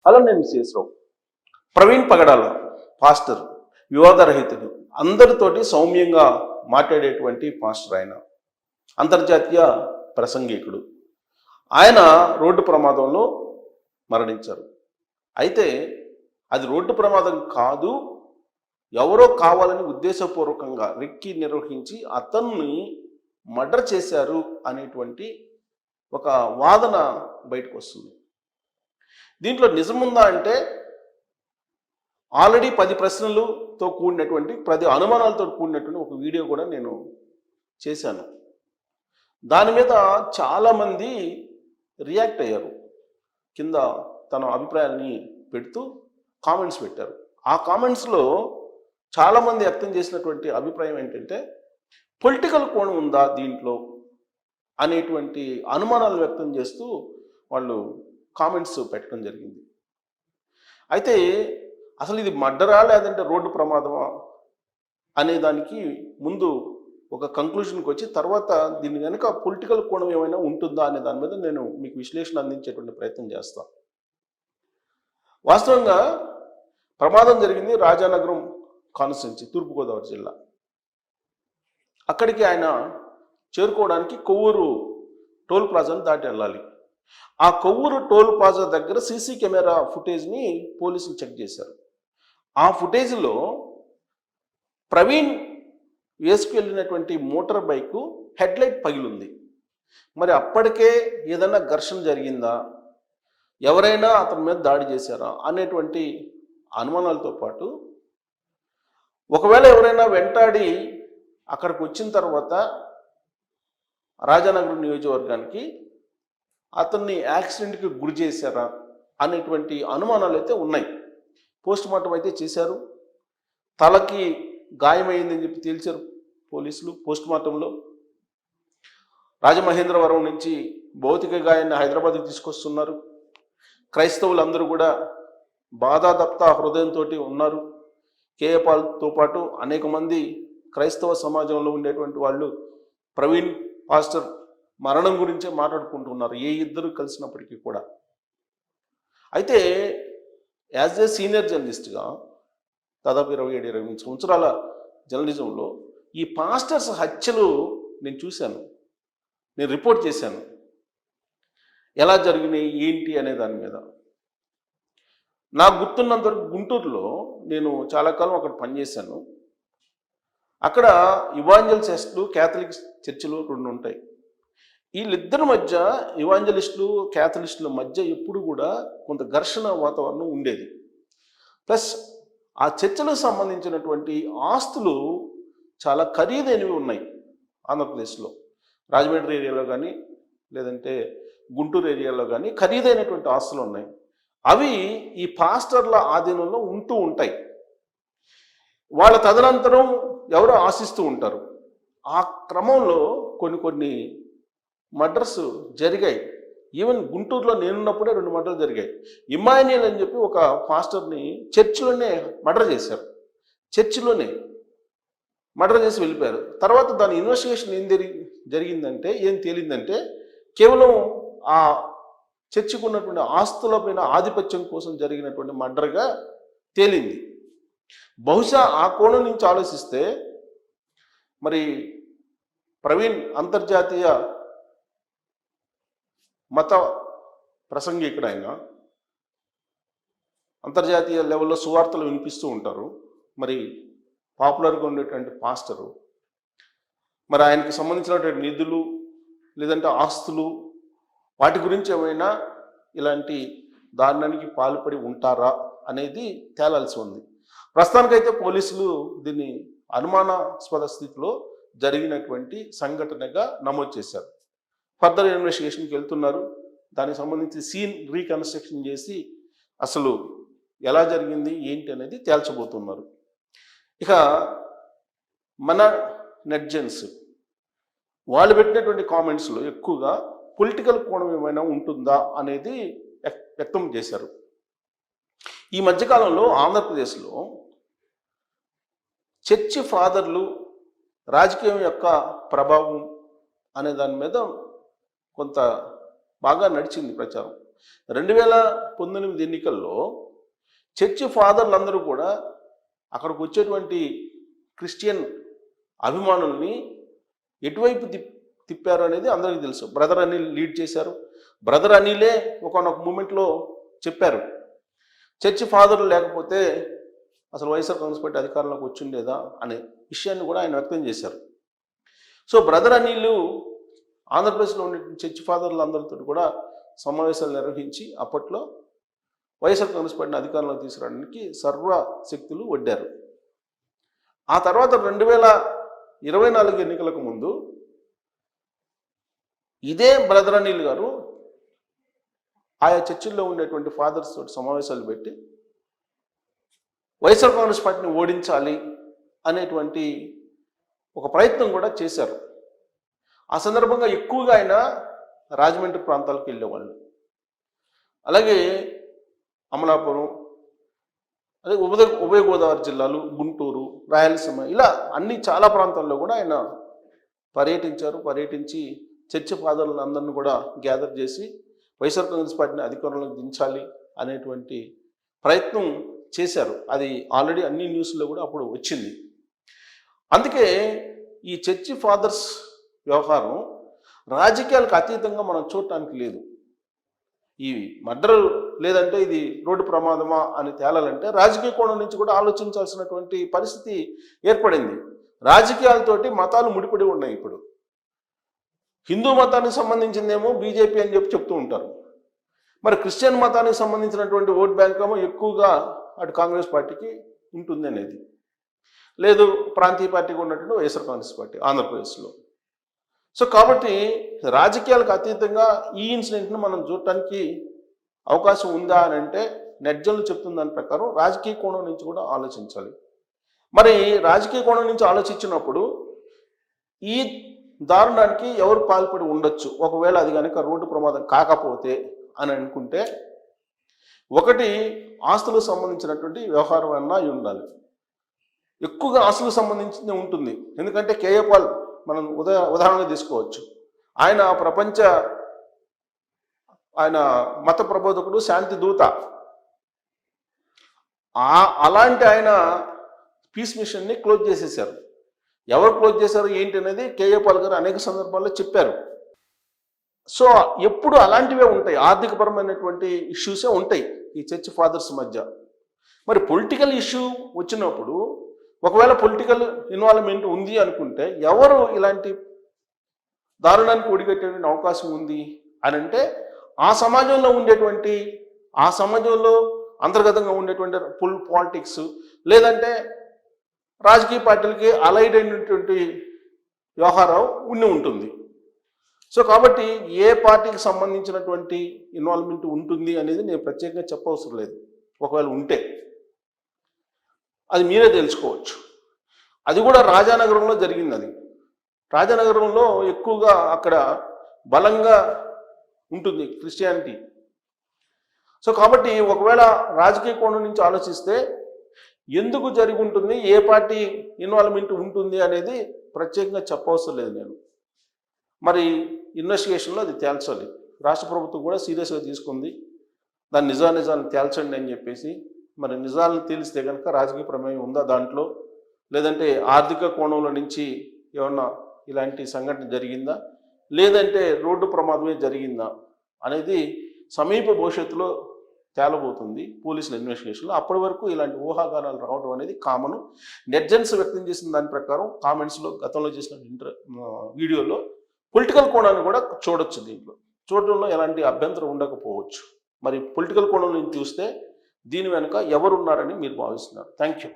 అలానే మిస్సెస్రావు ప్రవీణ్ పగడాల పాస్టర్, వివాదరహితుడు, అందరితోటి సౌమ్యంగా మాట్లాడేటువంటి పాస్టర్. ఆయన అంతర్జాతీయ ప్రసంగికుడు. ఆయన రోడ్డు ప్రమాదంలో మరణించారు. అయితే అది రోడ్డు ప్రమాదం కాదు, ఎవరో కావాలని ఉద్దేశపూర్వకంగా రెక్కి నిర్వహించి అతన్ని మర్డర్ చేశారు అనేటువంటి ఒక వాదన బయటకు వస్తుంది. దీంట్లో నిజముందా అంటే ఆల్రెడీ 10 ప్రశ్నలతో కూడినటువంటి 10 అనుమానాలతో కూడినటువంటి ఒక వీడియో కూడా నేను చేశాను. దాని మీద చాలామంది రియాక్ట్ అయ్యారు. కింద తన అభిప్రాయాన్ని పెడుతూ కామెంట్స్ పెట్టారు. ఆ కామెంట్స్లో చాలామంది వ్యక్తం చేసినటువంటి అభిప్రాయం ఏంటంటే పొలిటికల్ కోణం ఉందా దీంట్లో అనేటువంటి అనుమానాలు వ్యక్తం చేస్తూ వాళ్ళు కామెంట్స్ పెట్టడం జరిగింది. అయితే అసలు ఇది మర్డరా లేదంటే రోడ్డు ప్రమాదమా అనే దానికి ముందు ఒక కంక్లూషన్కి వచ్చి తర్వాత దీని కనుక పొలిటికల్ కోణం ఏమైనా ఉంటుందా అనే దాని మీద నేను మీకు విశ్లేషణ అందించేటువంటి ప్రయత్నం చేస్తాను. వాస్తవంగా ప్రమాదం జరిగింది రాజానగరం కాన్స్టిట్యున్సీ, తూర్పుగోదావరి జిల్లా. అక్కడికి ఆయన చేరుకోవడానికి కొవ్వూరు టోల్ ప్లాజాను దాటి వెళ్ళాలి. ఆ కొవ్వూరు టోల్ ప్లాజా దగ్గర సీసీ కెమెరా ఫుటేజ్ని పోలీసులు చెక్ చేశారు. ఆ ఫుటేజ్లో ప్రవీణ్ వేసుకెళ్ళినటువంటి మోటార్ బైకు హెడ్లైట్ పగిలింది. మరి అప్పటికే ఏదైనా ఘర్షణ జరిగిందా, ఎవరైనా అతని మీద దాడి చేశారా అనేటువంటి అనుమానాలతో పాటు ఒకవేళ ఎవరైనా వెంటాడి అక్కడికి వచ్చిన తర్వాత రాజానగరం నియోజకవర్గానికి అతన్ని యాక్సిడెంట్కి గురి చేశారా అనేటువంటి అనుమానాలు అయితే ఉన్నాయి. పోస్ట్ మార్టం అయితే చేశారు. తలకి గాయమైందని చెప్పి తేల్చారు పోలీసులు పోస్ట్ మార్టంలో. రాజమహేంద్రవరం నుంచి భౌతిక గాయాన్ని హైదరాబాద్కి తీసుకొస్తున్నారు. క్రైస్తవులందరూ కూడా బాధాదప్త హృదయంతో ఉన్నారు. కేఏపాల్తో పాటు అనేక మంది క్రైస్తవ సమాజంలో ఉండేటువంటి వాళ్ళు ప్రవీణ్ పాస్టర్ మరణం గురించే మాట్లాడుకుంటున్నారు, ఏ ఇద్దరు కలిసినప్పటికీ కూడా. అయితే యాజ్ ఏ సీనియర్ జర్నలిస్ట్గా దాదాపు 27-28 సంవత్సరాల జర్నలిజంలో ఈ పాస్టర్స్ హత్యలు నేను చూశాను, నేను రిపోర్ట్ చేశాను. ఎలా జరిగినాయి ఏంటి అనే దాని మీద నాకు గుర్తున్నంతవరకు గుంటూరులో నేను చాలా కాలం అక్కడ పనిచేశాను. అక్కడ ఇవాంజలిస్టులు, క్యాథలిక్ చర్చిలు 2 ఉంటాయి. వీళ్ళిద్దరి మధ్య, ఇవాంజలిస్టులు క్యాథలిస్టుల మధ్య ఎప్పుడు కూడా కొంత ఘర్షణ వాతావరణం ఉండేది. ప్లస్ ఆ చర్చలకు సంబంధించినటువంటి ఆస్తులు చాలా ఖరీదైనవి ఉన్నాయి ఆంధ్రప్రదేశ్లో. రాజమండ్రి ఏరియాలో కానీ లేదంటే గుంటూరు ఏరియాలో కానీ ఖరీదైనటువంటి ఆస్తులు ఉన్నాయి. అవి ఈ పాస్టర్ల ఆధీనంలో ఉంటూ ఉంటాయి. వాళ్ళ తదనంతరం ఎవరో ఆశిస్తూ ఉంటారు. ఆ క్రమంలో కొన్ని మర్డర్స్ జరిగాయి. ఈవెన్ గుంటూరులో నేనున్నప్పుడే 2 మర్డర్లు జరిగాయి. ఇమాన్యుయల్ అని చెప్పి ఒక పాస్టర్ని చర్చిలోనే మర్డర్ చేశారు. చర్చిలోనే మర్డర్ చేసి వెళ్ళిపోయారు. తర్వాత దాని ఇన్వెస్టిగేషన్ జరిగిందంటే ఏం తేలిందంటే కేవలం ఆ చర్చికి ఉన్నటువంటి ఆస్తులపైన ఆధిపత్యం కోసం జరిగినటువంటి మర్డర్గా తేలింది. బహుశా ఆ కోణం నుంచి ఆలోచిస్తే మరి ప్రవీణ్ అంతర్జాతీయ మత ప్రసంగికుడు, ఆయన అంతర్జాతీయ లెవెల్లో సువార్తలు వినిపిస్తూ ఉంటారు. మరి పాపులర్గా ఉండేటువంటి పాస్టరు, మరి ఆయనకు సంబంధించినటువంటి నిధులు లేదంటే ఆస్తులు వాటి గురించి ఏమైనా ఇలాంటి దారుణానికి పాల్పడి ఉంటారా అనేది తేలాల్సి ఉంది. ప్రస్తుతానికైతే పోలీసులు దీన్ని అనుమానాస్పద స్థితిలో జరిగినటువంటి సంఘటనగా నమోదు చేశారు. ఫర్దర్ ఇన్వెస్టిగేషన్కి వెళ్తున్నారు. దానికి సంబంధించి సీన్ రీకన్స్ట్రక్షన్ చేసి అసలు ఎలా జరిగింది ఏంటి అనేది తేల్చబోతున్నారు. ఇక మన నెట్జన్స్ వాళ్ళు పెట్టినటువంటి కామెంట్స్లో ఎక్కువగా పొలిటికల్ కోణం ఏమైనా ఉంటుందా అనేది వ్యక్తం చేశారు. ఈ మధ్యకాలంలో ఆంధ్రప్రదేశ్లో చర్చి ఫాదర్లు రాజకీయం యొక్క ప్రభావం అనే దాని మీద కొంత బాగా నడిచింది ప్రచారం. 2019 ఎన్నికల్లో చర్చి ఫాదర్లందరూ కూడా అక్కడికి వచ్చేటువంటి క్రిస్టియన్ అభిమానుల్ని ఎటువైపు తిప్పారు అనేది అందరికీ తెలుసు. బ్రదర్ అనిల్ లీడ్ చేశారు. బ్రదర్ అనిలే ఒకనొక మూమెంట్లో చెప్పారు, చర్చి ఫాదర్లు లేకపోతే అసలు వైఎస్ఆర్ కాంగ్రెస్ పార్టీ అధికారంలోకి వచ్చిండేదా అనే విషయాన్ని కూడా ఆయన వ్యక్తం చేశారు. సో బ్రదర్ అనిల్ ఆంధ్రప్రదేశ్లో ఉండే చర్చి ఫాదర్లు అందరితో కూడా సమావేశాలు నిర్వహించి అప్పట్లో వైఎస్ఆర్ కాంగ్రెస్ పార్టీని అధికారంలోకి తీసుకురావడానికి సర్వశక్తులు ఒడ్డారు. ఆ తర్వాత 2024 ఎన్నికలకు ముందు ఇదే బ్రదర్ అనిల్ గారు ఆయా చర్చిల్లో ఉండేటువంటి ఫాదర్స్ తోటి సమావేశాలు పెట్టి వైఎస్ఆర్ కాంగ్రెస్ పార్టీని ఓడించాలి అనేటువంటి ఒక ప్రయత్నం కూడా చేశారు. ఆ సందర్భంగా ఎక్కువగా ఆయన రాజమండ్రి ప్రాంతాలకు వెళ్ళేవాళ్ళు, అలాగే అమలాపురం, అదే ఉభయ గోదావరి జిల్లాలు, గుంటూరు, రాయలసీమ, ఇలా అన్ని చాలా ప్రాంతాల్లో కూడా ఆయన పర్యటించి చర్చి ఫాదర్లను అందరినీ కూడా గ్యాదర్ చేసి వైఎస్ఆర్ కాంగ్రెస్ పార్టీని అధికారంలోకి దించాలి అనేటువంటి ప్రయత్నం చేశారు. అది ఆల్రెడీ అన్ని న్యూస్లో కూడా అప్పుడు వచ్చింది. అందుకే ఈ చర్చి ఫాదర్స్ వ్యవహారం రాజకీయాలకు అతీతంగా మనం చూడటానికి లేదు. ఈ మర్డర్ లేదంటే ఇది రోడ్డు ప్రమాదమా అని తేలాలంటే రాజకీయ కోణం నుంచి కూడా ఆలోచించాల్సినటువంటి పరిస్థితి ఏర్పడింది. రాజకీయాలతోటి మతాలు ముడిపడి ఉన్నాయి. ఇప్పుడు హిందూ మతానికి సంబంధించిందేమో బీజేపీ అని చెప్తూ ఉంటారు, మరి క్రిస్టియన్ మతానికి సంబంధించినటువంటి ఓట్ బ్యాంక్ ఏమో ఎక్కువగా అటు కాంగ్రెస్ పార్టీకి ఉంటుంది అనేది, లేదు ప్రాంతీయ పార్టీగా ఉన్నటువంటి వైఎస్ఆర్ కాంగ్రెస్ పార్టీ ఆంధ్రప్రదేశ్లో. సో కాబట్టి రాజకీయాలకు అతీతంగా ఈ ఇన్సిడెంట్ను మనం చూడటానికి అవకాశం ఉందా అని అంటే నెట్జన్లు చెప్తున్న దాని ప్రకారం రాజకీయ కోణం నుంచి కూడా ఆలోచించాలి. మరి రాజకీయ కోణం నుంచి ఆలోచించినప్పుడు ఈ దారుణానికి ఎవరు పాల్పడి ఉండొచ్చు ఒకవేళ అది కనుక రోడ్డు ప్రమాదం కాకపోతే అని అనుకుంటే, ఒకటి ఆస్తులకు సంబంధించినటువంటి వ్యవహారం అన్నా అయి ఉండాలి. ఎక్కువగా ఆస్తులకు సంబంధించింది ఉంటుంది. ఎందుకంటే కేఏ పాల్ మనం ఉదాహరణగా తీసుకోవచ్చు. ఆయన మత ప్రబోధకుడు, శాంతి దూత. అలాంటి ఆయన పీస్ మిషన్ని క్లోజ్ చేసేసారు. ఎవరు క్లోజ్ చేశారు ఏంటి అనేది కేఏ పాల్ గారు అనేక సందర్భాల్లో చెప్పారు. సో ఎప్పుడు అలాంటివే ఉంటాయి, ఆర్థికపరమైనటువంటి ఇష్యూసే ఉంటాయి ఈ చర్చ్ ఫాదర్స్ మధ్య. మరి పొలిటికల్ ఇష్యూ వచ్చినప్పుడు ఒకవేళ పొలిటికల్ ఇన్వాల్వ్మెంట్ ఉంది అనుకుంటే ఎవరు ఇలాంటి దారుణానికి ఒడిగట్టేటువంటి అవకాశం ఉంది అని అంటే ఆ సమాజంలో అంతర్గతంగా ఉండేటువంటి పాలిటిక్స్, లేదంటే రాజకీయ పార్టీలకి అలైడ్ అయినటువంటి వ్యవహారం ఉంటుంది. సో కాబట్టి ఏ పార్టీకి సంబంధించినటువంటి ఇన్వాల్వ్మెంట్ ఉంటుంది అనేది నేను ప్రత్యేకంగా చెప్పవసరం లేదు. ఒకవేళ ఉంటే అది మీరే తెలుసుకోవచ్చు. అది కూడా రాజానగరంలో జరిగింది. అది రాజానగరంలో ఎక్కువగా అక్కడ బలంగా ఉంటుంది క్రిస్టియానిటీ. సో కాబట్టి ఒకవేళ రాజకీయ కోణం నుంచి ఆలోచిస్తే ఎందుకు జరిగి ఉంటుంది, ఏ పార్టీ ఇన్వాల్వ్మెంట్ ఉంటుంది అనేది ప్రత్యేకంగా చెప్పవసరం లేదు నేను. మరి ఇన్వెస్టిగేషన్లో అది తేల్చాలి. రాష్ట్ర ప్రభుత్వం కూడా సీరియస్గా తీసుకుంది. దాని నిజాన్ని తేల్చండి అని చెప్పేసి. మరి నిజాలను తేలిస్తే కనుక రాజకీయ ప్రమేయం ఉందా దాంట్లో, లేదంటే ఆర్థిక కోణంలో నుంచి ఏమన్నా ఇలాంటి సంఘటన జరిగిందా, లేదంటే రోడ్డు ప్రమాదమే జరిగిందా అనేది సమీప భవిష్యత్తులో తేలబోతుంది పోలీసుల ఇన్వెస్టిగేషన్లో. అప్పటి వరకు ఇలాంటి ఊహాగానాలు రావడం అనేది కామను. నెట్జన్స్ వ్యక్తం చేసిన దాని ప్రకారం కామెంట్స్లో గతంలో చేసిన వీడియోలో పొలిటికల్ కోణాన్ని కూడా చూడొచ్చు. దీంట్లో చూడడంలో ఎలాంటి అభ్యంతరం ఉండకపోవచ్చు. మరి పొలిటికల్ కోణం నుంచి చూస్తే దీని వెనుక ఎవరున్నారని మీరు భావిస్తున్నారు? Thank you.